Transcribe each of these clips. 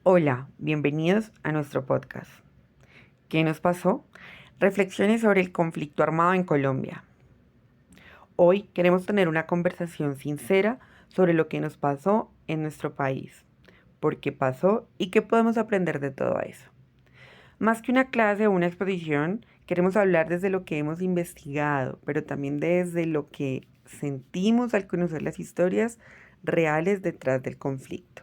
Hola, bienvenidos a nuestro podcast. ¿Qué nos pasó? Reflexiones sobre el conflicto armado en Colombia. Hoy queremos tener una conversación sincera sobre lo que nos pasó en nuestro país, por qué pasó y qué podemos aprender de todo eso. Más que una clase o una exposición, queremos hablar desde lo que hemos investigado, pero también desde lo que sentimos al conocer las historias reales detrás del conflicto.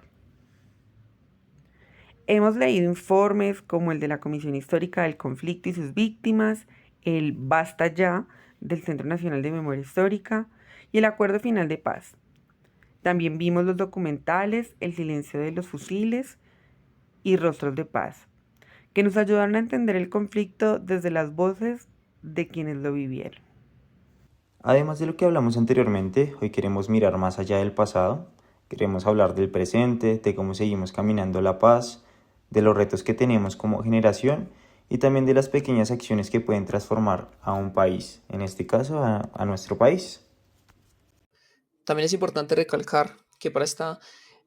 Hemos leído informes como el de la Comisión Histórica del Conflicto y sus víctimas, el Basta Ya del Centro Nacional de Memoria Histórica y el Acuerdo Final de Paz. También vimos los documentales El silencio de los fusiles y Rostros de Paz, que nos ayudaron a entender el conflicto desde las voces de quienes lo vivieron. Además de lo que hablamos anteriormente, hoy queremos mirar más allá del pasado, queremos hablar del presente, de cómo seguimos caminando a la paz, de los retos que tenemos como generación y también de las pequeñas acciones que pueden transformar a un país, en este caso a nuestro país. También es importante recalcar que para este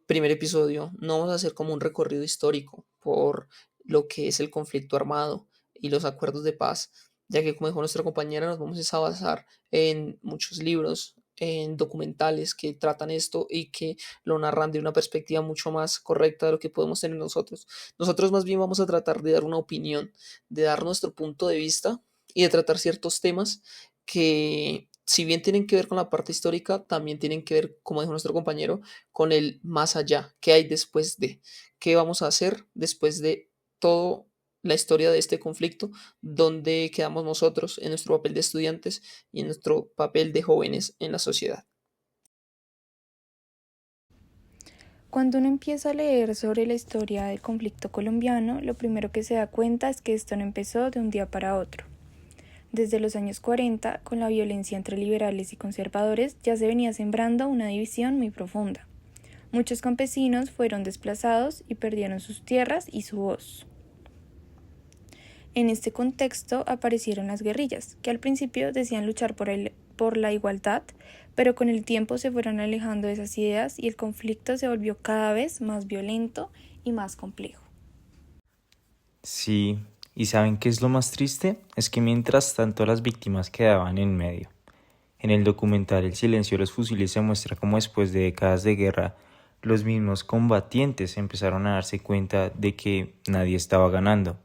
primer episodio no vamos a hacer como un recorrido histórico por lo que es el conflicto armado y los acuerdos de paz, ya que como dijo nuestra compañera, nos vamos a basar en muchos libros, en documentales que tratan esto y que lo narran de una perspectiva mucho más correcta de lo que podemos tener nosotros. Nosotros más bien vamos a tratar de dar una opinión, de dar nuestro punto de vista y de tratar ciertos temas que si bien tienen que ver con la parte histórica, también tienen que ver, como dijo nuestro compañero, con el más allá, qué hay después de, qué vamos a hacer después de toda la historia de este conflicto, dónde quedamos nosotros en nuestro papel de estudiantes y en nuestro papel de jóvenes en la sociedad. Cuando uno empieza a leer sobre la historia del conflicto colombiano, lo primero que se da cuenta es que esto no empezó de un día para otro. Desde los años 40, con la violencia entre liberales y conservadores, ya se venía sembrando una división muy profunda. Muchos campesinos fueron desplazados y perdieron sus tierras y su voz. En este contexto aparecieron las guerrillas, que al principio decían luchar por la igualdad, pero con el tiempo se fueron alejando de esas ideas y el conflicto se volvió cada vez más violento y más complejo. Sí, ¿y saben qué es lo más triste? Es que mientras tanto las víctimas quedaban en medio. En el documental El silencio de los fusiles se muestra cómo después de décadas de guerra, los mismos combatientes empezaron a darse cuenta de que nadie estaba ganando.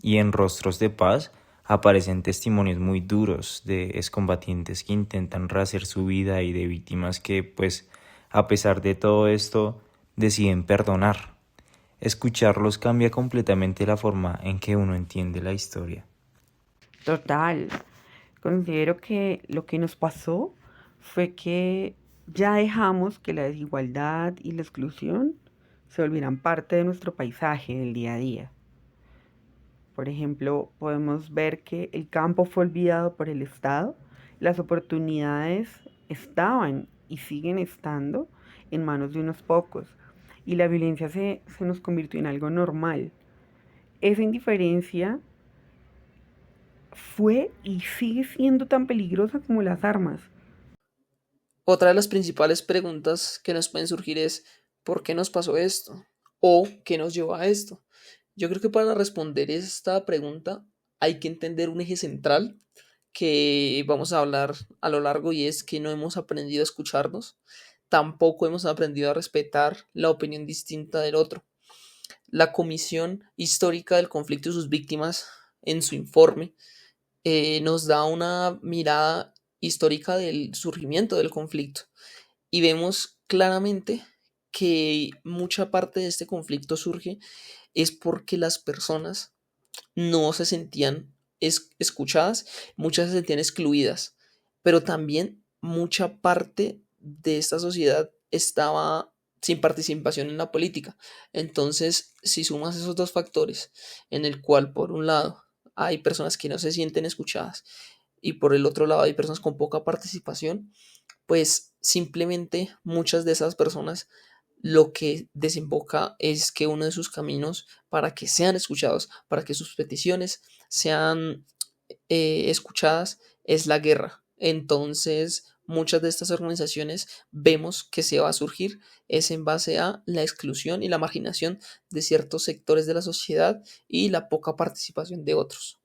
Y en Rostros de Paz aparecen testimonios muy duros de excombatientes que intentan rehacer su vida y de víctimas que, pues, a pesar de todo esto, deciden perdonar. Escucharlos cambia completamente la forma en que uno entiende la historia. Total. Considero que lo que nos pasó fue que ya dejamos que la desigualdad y la exclusión se volvieran parte de nuestro paisaje del día a día. Por ejemplo, podemos ver que el campo fue olvidado por el Estado, las oportunidades estaban y siguen estando en manos de unos pocos y la violencia se nos convirtió en algo normal. Esa indiferencia fue y sigue siendo tan peligrosa como las armas. Otra de las principales preguntas que nos pueden surgir es ¿por qué nos pasó esto? ¿O qué nos llevó a esto? Yo creo que para responder esta pregunta hay que entender un eje central que vamos a hablar a lo largo y es que no hemos aprendido a escucharnos, tampoco hemos aprendido a respetar la opinión distinta del otro. La Comisión Histórica del Conflicto y sus víctimas, en su informe, nos da una mirada histórica del surgimiento del conflicto y vemos claramente que mucha parte de este conflicto surge es porque las personas no se sentían escuchadas, muchas se sentían excluidas, pero también mucha parte de esta sociedad estaba sin participación en la política. Entonces, si sumas esos dos factores, en el cual por un lado hay personas que no se sienten escuchadas y por el otro lado hay personas con poca participación, pues simplemente muchas de esas personas lo que desemboca es que uno de sus caminos para que sean escuchados, para que sus peticiones sean escuchadas, es la guerra. Entonces, muchas de estas organizaciones vemos que se va a surgir es en base a la exclusión y la marginación de ciertos sectores de la sociedad y la poca participación de otros.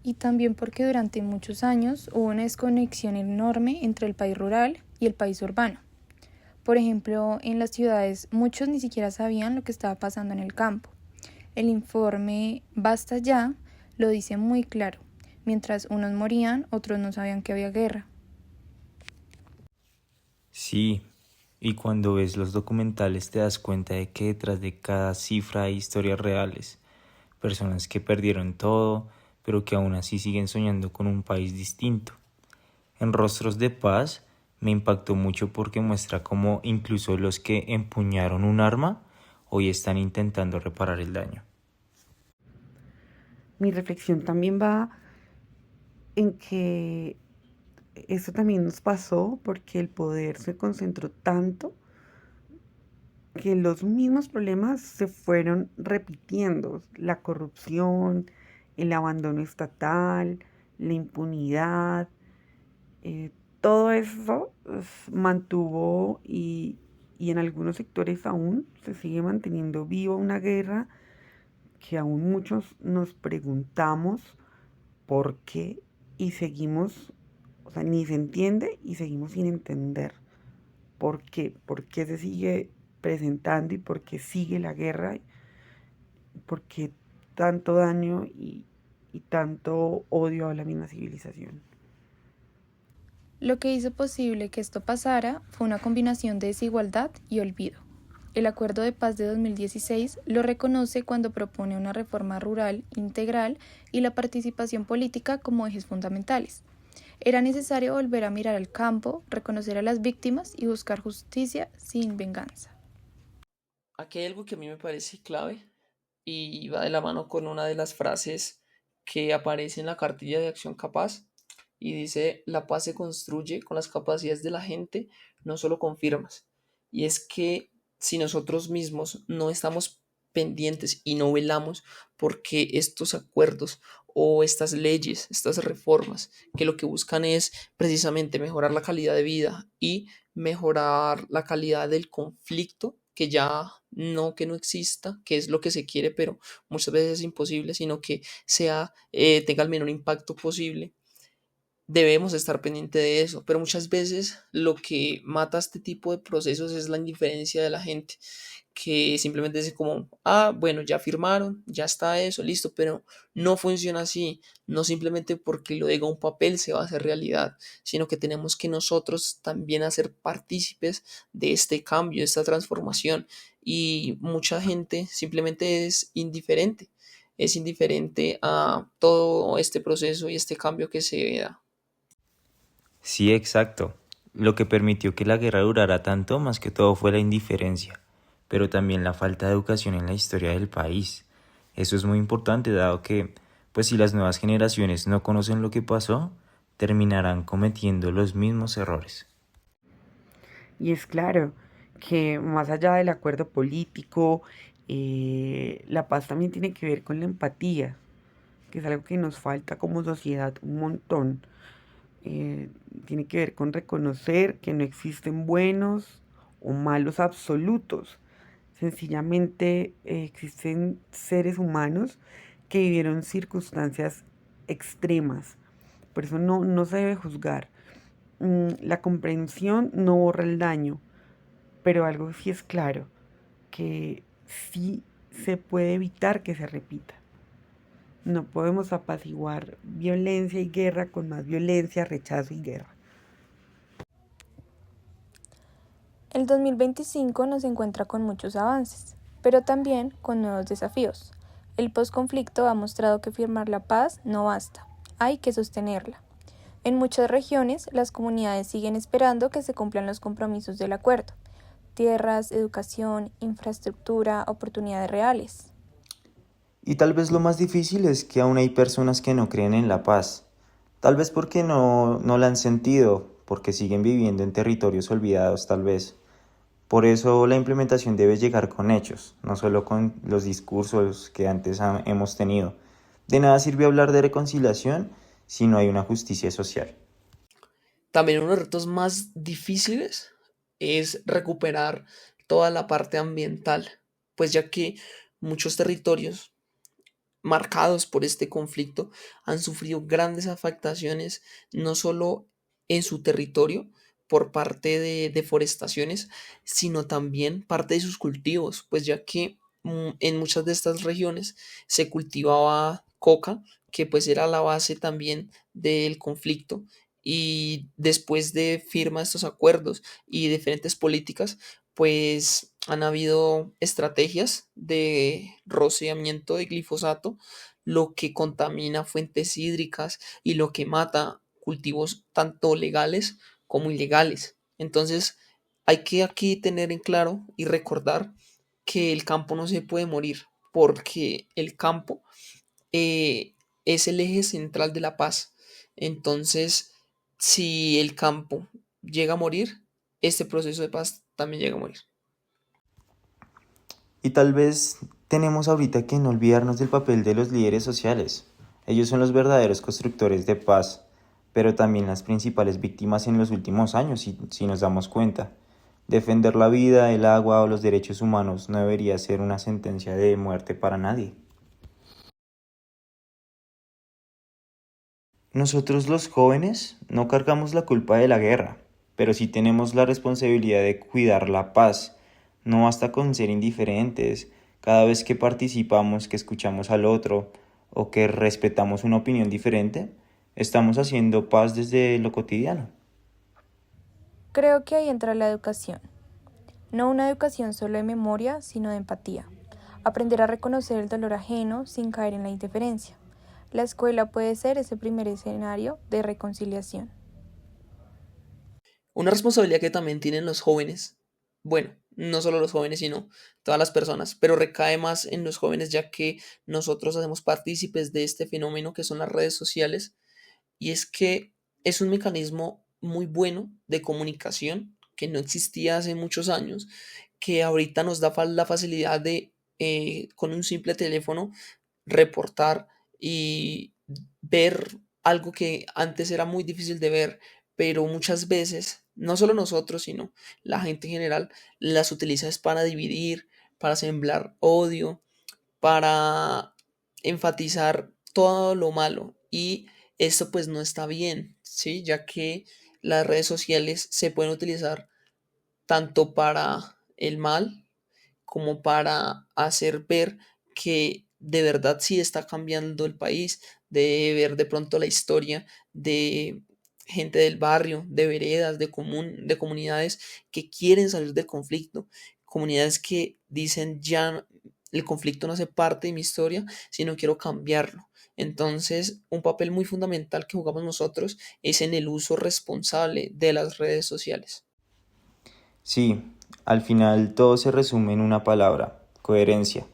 Y también porque durante muchos años hubo una desconexión enorme entre el país rural y el país urbano. Por ejemplo, en las ciudades muchos ni siquiera sabían lo que estaba pasando en el campo. El informe Basta ya lo dice muy claro. Mientras unos morían, otros no sabían que había guerra. Sí, y cuando ves los documentales te das cuenta de que detrás de cada cifra hay historias reales, personas que perdieron todo, pero que aún así siguen soñando con un país distinto. En Rostros de Paz me impactó mucho porque muestra cómo incluso los que empuñaron un arma hoy están intentando reparar el daño. Mi reflexión también va en que eso también nos pasó porque el poder se concentró tanto que los mismos problemas se fueron repitiendo. La corrupción, el abandono estatal, la impunidad, todo eso mantuvo y en algunos sectores aún se sigue manteniendo viva una guerra que aún muchos nos preguntamos por qué y seguimos, o sea, ni se entiende y seguimos sin entender por qué se sigue presentando y por qué sigue la guerra, por qué tanto daño y tanto odio a la misma civilización. Lo que hizo posible que esto pasara fue una combinación de desigualdad y olvido. El Acuerdo de Paz de 2016 lo reconoce cuando propone una reforma rural integral y la participación política como ejes fundamentales. Era necesario volver a mirar al campo, reconocer a las víctimas y buscar justicia sin venganza. Aquí hay algo que a mí me parece clave y va de la mano con una de las frases que aparece en la cartilla de Acción Capaz y dice, la paz se construye con las capacidades de la gente, no solo con firmas. Y es que si nosotros mismos no estamos pendientes y no velamos porque estos acuerdos o estas leyes, estas reformas, que lo que buscan es precisamente mejorar la calidad de vida y mejorar la calidad del conflicto, que no exista, que es lo que se quiere, pero muchas veces es imposible, sino que tenga el menor impacto posible. Debemos estar pendiente de eso, pero muchas veces lo que mata este tipo de procesos es la indiferencia de la gente, que simplemente dice como, ah, bueno, ya firmaron, ya está eso, listo, pero no funciona así, no simplemente porque lo diga un papel se va a hacer realidad, sino que tenemos que nosotros también hacer partícipes de este cambio, de esta transformación, y mucha gente simplemente es indiferente a todo este proceso y este cambio que se da. Sí, exacto. Lo que permitió que la guerra durara tanto más que todo fue la indiferencia, pero también la falta de educación en la historia del país. Eso es muy importante dado que, pues si las nuevas generaciones no conocen lo que pasó, terminarán cometiendo los mismos errores. Y es claro que más allá del acuerdo político, la paz también tiene que ver con la empatía, que es algo que nos falta como sociedad un montón. eh, Tiene que ver con reconocer que no existen buenos o malos absolutos. Sencillamente existen seres humanos que vivieron circunstancias extremas. Por eso no se debe juzgar. La comprensión no borra el daño, pero algo sí es claro, que sí se puede evitar que se repita. No podemos apaciguar violencia y guerra con más violencia, rechazo y guerra. El 2025 nos encuentra con muchos avances, pero también con nuevos desafíos. El posconflicto ha mostrado que firmar la paz no basta, hay que sostenerla. En muchas regiones, las comunidades siguen esperando que se cumplan los compromisos del acuerdo: tierras, educación, infraestructura, oportunidades reales. Y tal vez lo más difícil es que aún hay personas que no creen en la paz. Tal vez porque no la han sentido, porque siguen viviendo en territorios olvidados tal vez. Por eso la implementación debe llegar con hechos, no solo con los discursos que antes hemos tenido. De nada sirve hablar de reconciliación si no hay una justicia social. También uno de los retos más difíciles es recuperar toda la parte ambiental, pues ya que muchos territorios marcados por este conflicto han sufrido grandes afectaciones, no solo en su territorio por parte de deforestaciones, sino también parte de sus cultivos, pues ya que en muchas de estas regiones se cultivaba coca, que pues era la base también del conflicto. Y después de firma estos acuerdos y diferentes políticas, pues han habido estrategias de rociamiento de glifosato, lo que contamina fuentes hídricas y lo que mata cultivos tanto legales como ilegales. Entonces, hay que aquí tener en claro y recordar que el campo no se puede morir, porque el campo eh, es el eje central de la paz. Entonces, si el campo llega a morir, este proceso de paz también llega a morir. Y tal vez tenemos ahorita que no olvidarnos del papel de los líderes sociales. Ellos son los verdaderos constructores de paz, pero también las principales víctimas en los últimos años, si nos damos cuenta. Defender la vida, el agua o los derechos humanos no debería ser una sentencia de muerte para nadie. Nosotros los jóvenes no cargamos la culpa de la guerra, pero sí tenemos la responsabilidad de cuidar la paz. No basta con ser indiferentes. Cada vez que participamos, que escuchamos al otro o que respetamos una opinión diferente, estamos haciendo paz desde lo cotidiano. Creo que ahí entra la educación. No una educación solo de memoria, sino de empatía. Aprender a reconocer el dolor ajeno sin caer en la indiferencia. La escuela puede ser ese primer escenario de reconciliación. Una responsabilidad que también tienen los jóvenes, bueno, no solo los jóvenes, sino todas las personas, pero recae más en los jóvenes ya que nosotros hacemos partícipes de este fenómeno que son las redes sociales, y es que es un mecanismo muy bueno de comunicación que no existía hace muchos años, que ahorita nos da la facilidad de, con un simple teléfono, reportar y ver algo que antes era muy difícil de ver, pero muchas veces, no solo nosotros, sino la gente en general, las utiliza es para dividir, para sembrar odio, para enfatizar todo lo malo. Y esto pues no está bien, ¿sí? Ya que las redes sociales se pueden utilizar tanto para el mal como para hacer ver que de verdad sí está cambiando el país, de ver de pronto la historia de gente del barrio, de veredas, de comunidades que quieren salir del conflicto, comunidades que dicen ya el conflicto no hace parte de mi historia, sino quiero cambiarlo. Entonces, un papel muy fundamental que jugamos nosotros es en el uso responsable de las redes sociales. Sí, al final todo se resume en una palabra, coherencia.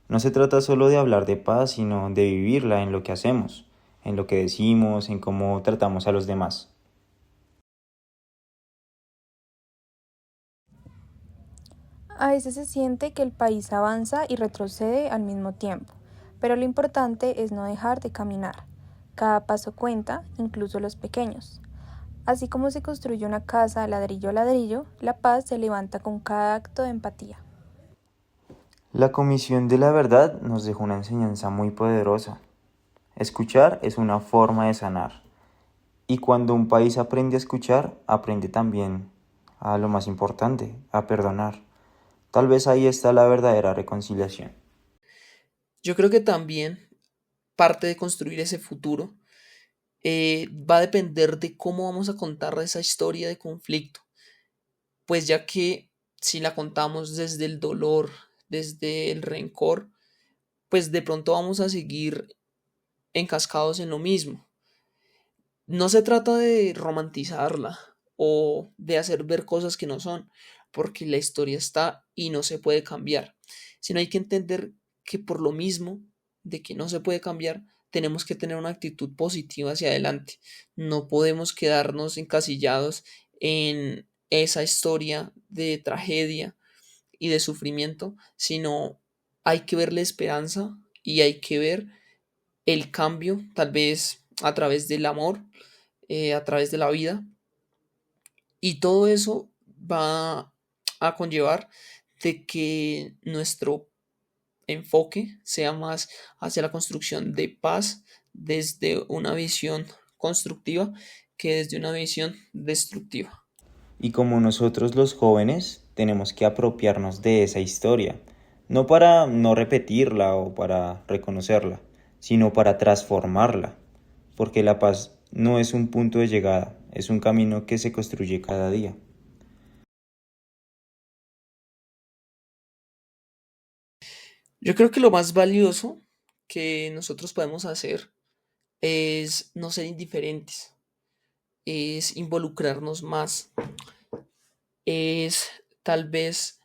No se trata solo de hablar de paz, sino de vivirla en lo que hacemos, en lo que decimos, en cómo tratamos a los demás. A veces se siente que el país avanza y retrocede al mismo tiempo, pero lo importante es no dejar de caminar. Cada paso cuenta, incluso los pequeños. Así como se construye una casa ladrillo a ladrillo, la paz se levanta con cada acto de empatía. La Comisión de la Verdad nos dejó una enseñanza muy poderosa. Escuchar es una forma de sanar. Y cuando un país aprende a escuchar, aprende también a lo más importante, a perdonar. Tal vez ahí está la verdadera reconciliación. Yo creo que también parte de construir ese futuro va a depender de cómo vamos a contar esa historia de conflicto, pues ya que si la contamos desde el dolor, desde el rencor, pues de pronto vamos a seguir encascados en lo mismo. No se trata de romantizarla o de hacer ver cosas que no son, porque la historia está y no se puede cambiar, sino hay que entender que por lo mismo de que no se puede cambiar, tenemos que tener una actitud positiva hacia adelante. No podemos quedarnos encasillados en esa historia de tragedia y de sufrimiento, sino hay que verle esperanza y hay que ver el cambio, tal vez a través del amor, a través de la vida, Y todo eso va a conllevar de que nuestro enfoque sea más hacia la construcción de paz desde una visión constructiva que desde una visión destructiva. Y como nosotros los jóvenes tenemos que apropiarnos de esa historia, no para no repetirla o para reconocerla, sino para transformarla, porque la paz no es un punto de llegada, es un camino que se construye cada día. Yo creo que lo más valioso que nosotros podemos hacer es no ser indiferentes, es involucrarnos más, es tal vez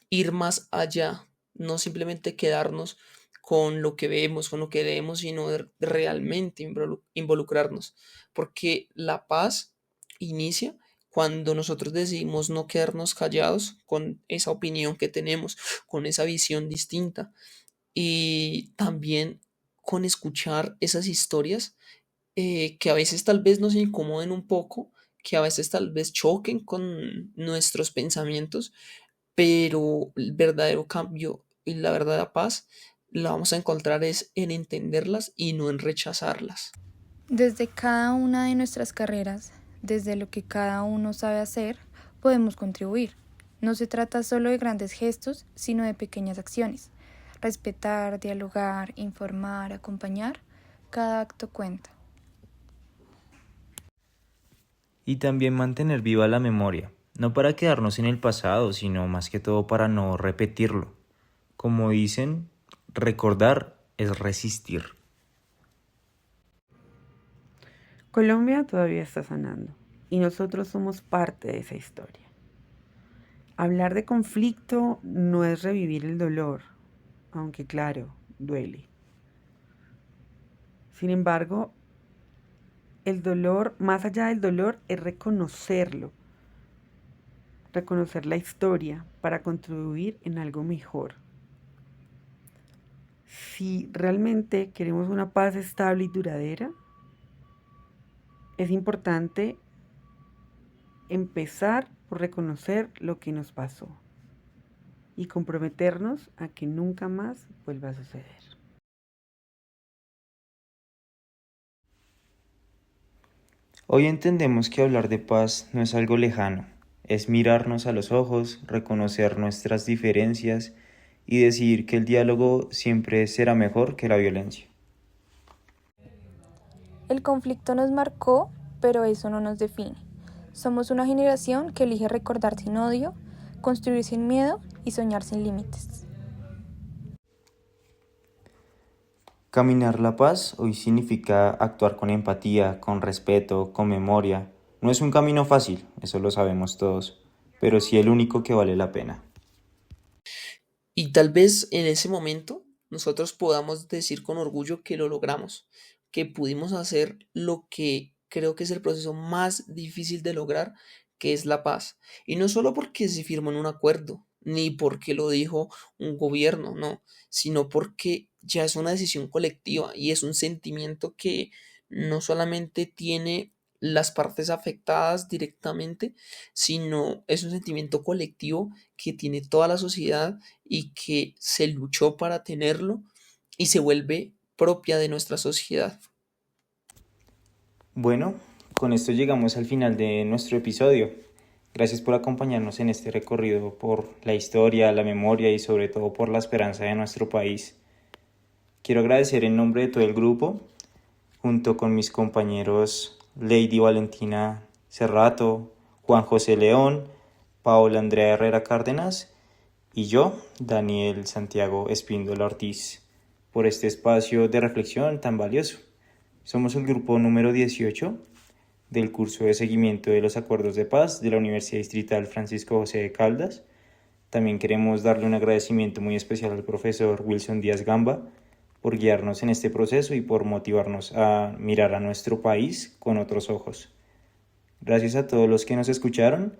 ir más allá, no simplemente quedarnos con lo que vemos, con lo que leemos, sino de realmente involucrarnos, porque la paz inicia cuando nosotros decidimos no quedarnos callados con esa opinión que tenemos, con esa visión distinta y también con escuchar esas historias que a veces tal vez nos incomoden un poco, que a veces tal vez choquen con nuestros pensamientos, pero el verdadero cambio y la verdadera paz la vamos a encontrar es en entenderlas y no en rechazarlas. Desde cada una de nuestras carreras, desde lo que cada uno sabe hacer, podemos contribuir. No se trata solo de grandes gestos, sino de pequeñas acciones. Respetar, dialogar, informar, acompañar, cada acto cuenta. Y también mantener viva la memoria, no para quedarnos en el pasado, sino más que todo para no repetirlo. Como dicen, recordar es resistir. Colombia todavía está sanando y nosotros somos parte de esa historia. Hablar de conflicto no es revivir el dolor, aunque claro, duele. Sin embargo, el dolor, más allá del dolor, es reconocerlo, reconocer la historia para contribuir en algo mejor. Si realmente queremos una paz estable y duradera, es importante empezar por reconocer lo que nos pasó y comprometernos a que nunca más vuelva a suceder. Hoy entendemos que hablar de paz no es algo lejano, es mirarnos a los ojos, reconocer nuestras diferencias y decidir que el diálogo siempre será mejor que la violencia. El conflicto nos marcó, pero eso no nos define. Somos una generación que elige recordar sin odio, construir sin miedo y soñar sin límites. Caminar la paz hoy significa actuar con empatía, con respeto, con memoria. No es un camino fácil, eso lo sabemos todos, pero sí el único que vale la pena. Y tal vez en ese momento nosotros podamos decir con orgullo que lo logramos, que pudimos hacer lo que creo que es el proceso más difícil de lograr, que es la paz. Y no solo porque se firmó en un acuerdo, ni porque lo dijo un gobierno, no, sino porque ya es una decisión colectiva y es un sentimiento que no solamente tiene las partes afectadas directamente, sino es un sentimiento colectivo que tiene toda la sociedad y que se luchó para tenerlo y se vuelve propia de nuestra sociedad. Bueno, con esto llegamos al final de nuestro episodio. Gracias por acompañarnos en este recorrido por la historia, la memoria y sobre todo por la esperanza de nuestro país. Quiero agradecer en nombre de todo el grupo, junto con mis compañeros Lady Valentina Cerrato, Juan José León, Paola Andrea Herrera Cárdenas y yo, Daniel Santiago Espíndola Ortiz, por este espacio de reflexión tan valioso. Somos el grupo número 18 del curso de seguimiento de los acuerdos de paz de la Universidad Distrital Francisco José de Caldas. También queremos darle un agradecimiento muy especial al profesor Wilson Díaz Gamba por guiarnos en este proceso y por motivarnos a mirar a nuestro país con otros ojos. Gracias a todos los que nos escucharon.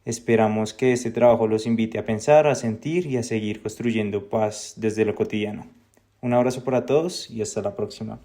Esperamos que este trabajo los invite a pensar, a sentir y a seguir construyendo paz desde lo cotidiano. Un abrazo para todos y hasta la próxima.